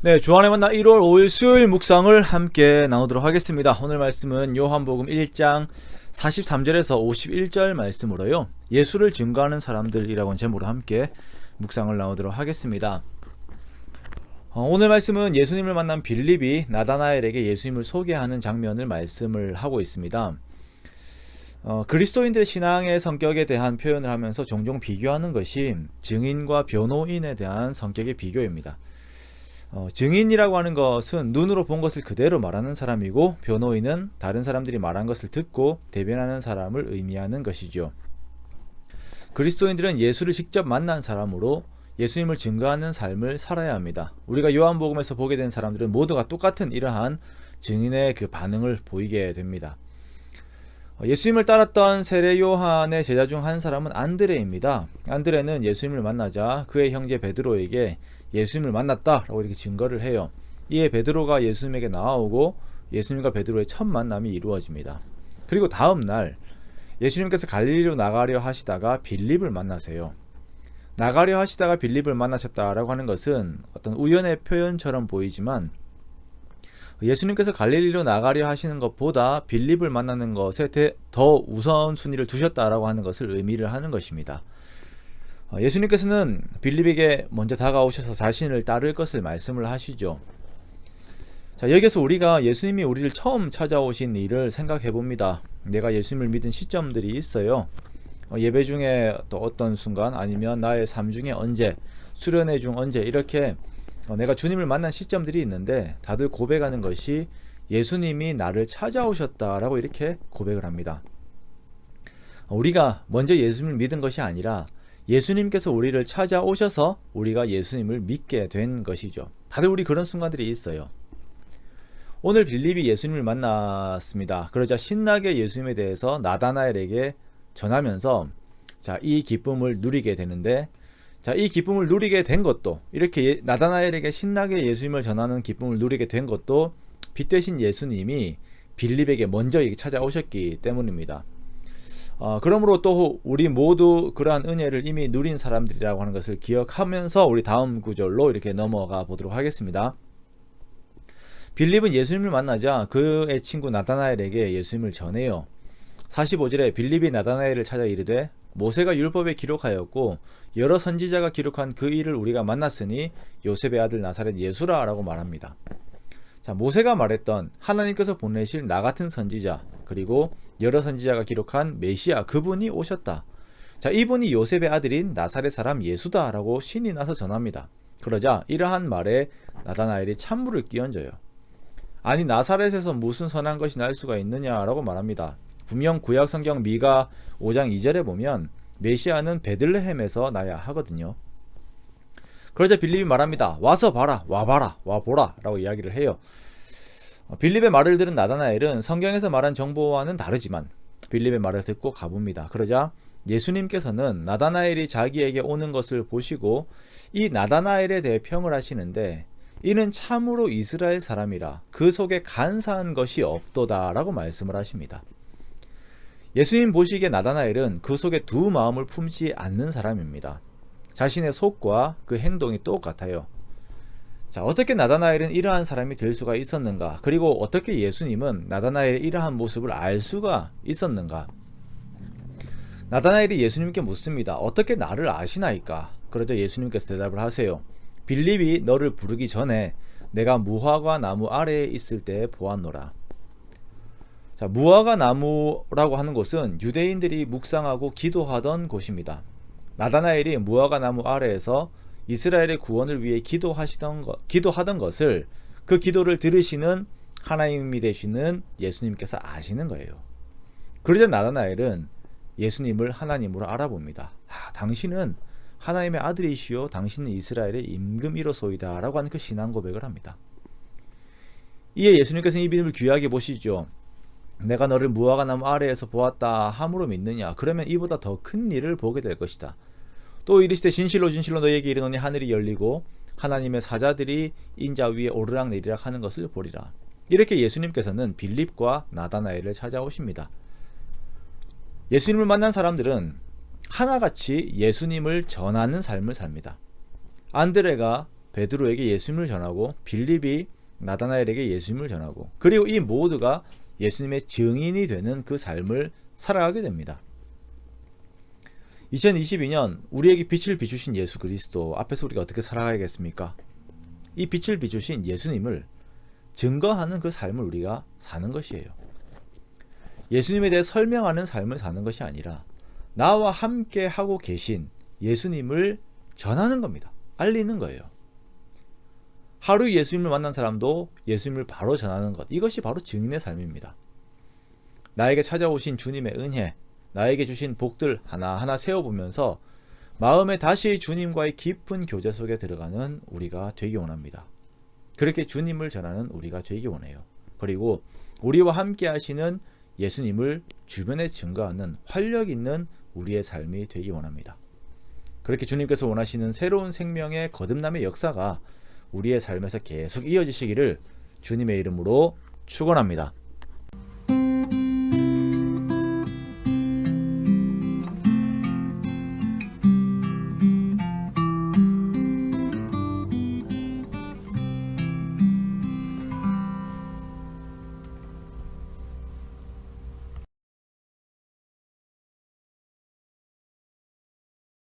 네, 주안의 만나 1월 5일 수요일 묵상을 함께 나누도록 하겠습니다. 오늘 말씀은 요한복음 1장 43절에서 51절 말씀으로요, 예수를 증거하는 사람들이라고 제목으로 함께 묵상을 나누도록 하겠습니다. 오늘 말씀은 예수님을 만난 빌립이 나다나엘에게 예수님을 소개하는 장면을 말씀을 하고 있습니다. 그리스도인들의 신앙의 성격에 대한 표현을 하면서 종종 비교하는 것이 증인과 변호인에 대한 성격의 비교입니다. 증인이라고 하는 것은 눈으로 본 것을 그대로 말하는 사람이고, 변호인은 다른 사람들이 말한 것을 듣고 대변하는 사람을 의미하는 것이죠. 그리스도인들은 예수를 직접 만난 사람으로 예수님을 증거하는 삶을 살아야 합니다. 우리가 요한복음에서 보게 된 사람들은 모두가 똑같은 이러한 증인의 그 반응을 보이게 됩니다. 예수님을 따랐던 세례 요한의 제자 중 한 사람은 안드레입니다. 안드레는 예수님을 만나자 그의 형제 베드로에게 예수님을 만났다라고 이렇게 증거를 해요. 이에 베드로가 예수님에게 나아오고 예수님과 베드로의 첫 만남이 이루어집니다. 그리고 다음 날 예수님께서 갈릴리로 나가려 하시다가 빌립을 만나세요. 나가려 하시다가 빌립을 만나셨다라고 하는 것은 어떤 우연의 표현처럼 보이지만, 예수님께서 갈릴리로 나가려 하시는 것보다 빌립을 만나는 것에 더 우선순위를 두셨다라고 하는 것을 의미를 하는 것입니다. 예수님께서는 빌립에게 먼저 다가오셔서 자신을 따를 것을 말씀을 하시죠. 자, 여기서 우리가 예수님이 우리를 처음 찾아오신 일을 생각해 봅니다. 내가 예수님을 믿은 시점들이 있어요. 예배 중에 또 어떤 순간, 아니면 나의 삶 중에 언제, 수련회 중 언제, 이렇게 내가 주님을 만난 시점들이 있는데, 다들 고백하는 것이 예수님이 나를 찾아오셨다라고 이렇게 고백을 합니다. 우리가 먼저 예수님을 믿은 것이 아니라 예수님께서 우리를 찾아오셔서 우리가 예수님을 믿게 된 것이죠. 다들 우리 그런 순간들이 있어요. 오늘 빌립이 예수님을 만났습니다. 그러자 신나게 예수님에 대해서 나다나엘에게 전하면서 이 기쁨을 누리게 되는데, 이 기쁨을 누리게 된 것도, 이렇게 나다나엘에게 신나게 예수님을 전하는 기쁨을 누리게 된 것도 빛 대신 예수님이 빌립에게 먼저 찾아오셨기 때문입니다. 그러므로 또 우리 모두 그러한 은혜를 이미 누린 사람들이라고 하는 것을 기억하면서 우리 다음 구절로 이렇게 넘어가 보도록 하겠습니다. 빌립은 예수님을 만나자 그의 친구 나다나엘에게 예수님을 전해요. 45절에 빌립이 나다나엘을 찾아 이르되 모세가 율법에 기록하였고 여러 선지자가 기록한 그 일을 우리가 만났으니 요셉의 아들 나사렛 예수라 라고 말합니다. 모세가 말했던 하나님께서 보내실 나 같은 선지자, 그리고 여러 선지자가 기록한 메시아, 그분이 오셨다. 이분이 요셉의 아들인 나사렛 사람 예수다 라고 신이 나서 전합니다. 그러자 이러한 말에 나다나엘이 찬물을 끼얹어요. 아니, 나사렛에서 무슨 선한 것이 날 수가 있느냐라고 말합니다. 분명 구약 성경 미가 5장 2절에 보면 메시아는 베들레헴에서 나야 하거든요. 그러자 빌립이 말합니다. 와서 봐라, 와봐라, 와보라 라고 이야기를 해요. 빌립의 말을 들은 나다나엘은 성경에서 말한 정보와는 다르지만 빌립의 말을 듣고 가봅니다. 그러자 예수님께서는 나다나엘이 자기에게 오는 것을 보시고 이 나다나엘에 대해 평을 하시는데, 이는 참으로 이스라엘 사람이라 그 속에 간사한 것이 없도다 라고 말씀을 하십니다. 예수님 보시기에 나다나엘은 그 속에 두 마음을 품지 않는 사람입니다. 자신의 속과 그 행동이 똑같아요. 어떻게 나다나엘은 이러한 사람이 될 수가 있었는가? 그리고 어떻게 예수님은 나다나엘의 이러한 모습을 알 수가 있었는가? 나다나엘이 예수님께 묻습니다. 어떻게 나를 아시나이까? 그러자 예수님께서 대답을 하세요. 빌립이 너를 부르기 전에 내가 무화과 나무 아래에 있을 때 보았노라. 무화과 나무라고 하는 곳은 유대인들이 묵상하고 기도하던 곳입니다. 나다나엘이 무화과 나무 아래에서 이스라엘의 구원을 위해 기도하던 것을, 그 기도를 들으시는 하나님이 되시는 예수님께서 아시는 거예요. 그러자 나다나엘은 예수님을 하나님으로 알아봅니다. 당신은 하나님의 아들이시요 당신은 이스라엘의 임금이로소이다 라고 하는 그 신앙 고백을 합니다. 이에 예수님께서는 이 믿음을 귀하게 보시죠. 내가 너를 무화과 나무 아래에서 보았다 함으로 믿느냐? 그러면 이보다 더 큰 일을 보게 될 것이다. 또 이르시되 진실로 진실로 너희에게 이르노니 하늘이 열리고 하나님의 사자들이 인자 위에 오르락 내리락 하는 것을 보리라. 이렇게 예수님께서는 빌립과 나다나엘을 찾아오십니다. 예수님을 만난 사람들은 하나같이 예수님을 전하는 삶을 삽니다. 안드레가 베드로에게 예수님을 전하고 빌립이 나다나엘에게 예수님을 전하고 그리고 이 모두가 예수님의 증인이 되는 그 삶을 살아가게 됩니다. 2022년 우리에게 빛을 비추신 예수 그리스도 앞에서 우리가 어떻게 살아가야겠습니까? 이 빛을 비추신 예수님을 증거하는 그 삶을 우리가 사는 것이에요. 예수님에 대해 설명하는 삶을 사는 것이 아니라 나와 함께 하고 계신 예수님을 전하는 겁니다. 알리는 거예요. 하루 예수님을 만난 사람도 예수님을 바로 전하는 것, 이것이 바로 증인의 삶입니다. 나에게 찾아오신 주님의 은혜, 나에게 주신 복들 하나하나 세워보면서 마음에 다시 주님과의 깊은 교제 속에 들어가는 우리가 되기 원합니다. 그렇게 주님을 전하는 우리가 되기 원해요. 그리고 우리와 함께 하시는 예수님을 주변에 증거하는 활력 있는 우리의 삶이 되기 원합니다. 그렇게 주님께서 원하시는 새로운 생명의 거듭남의 역사가 우리의 삶에서 계속 이어지시기를 주님의 이름으로 축원합니다.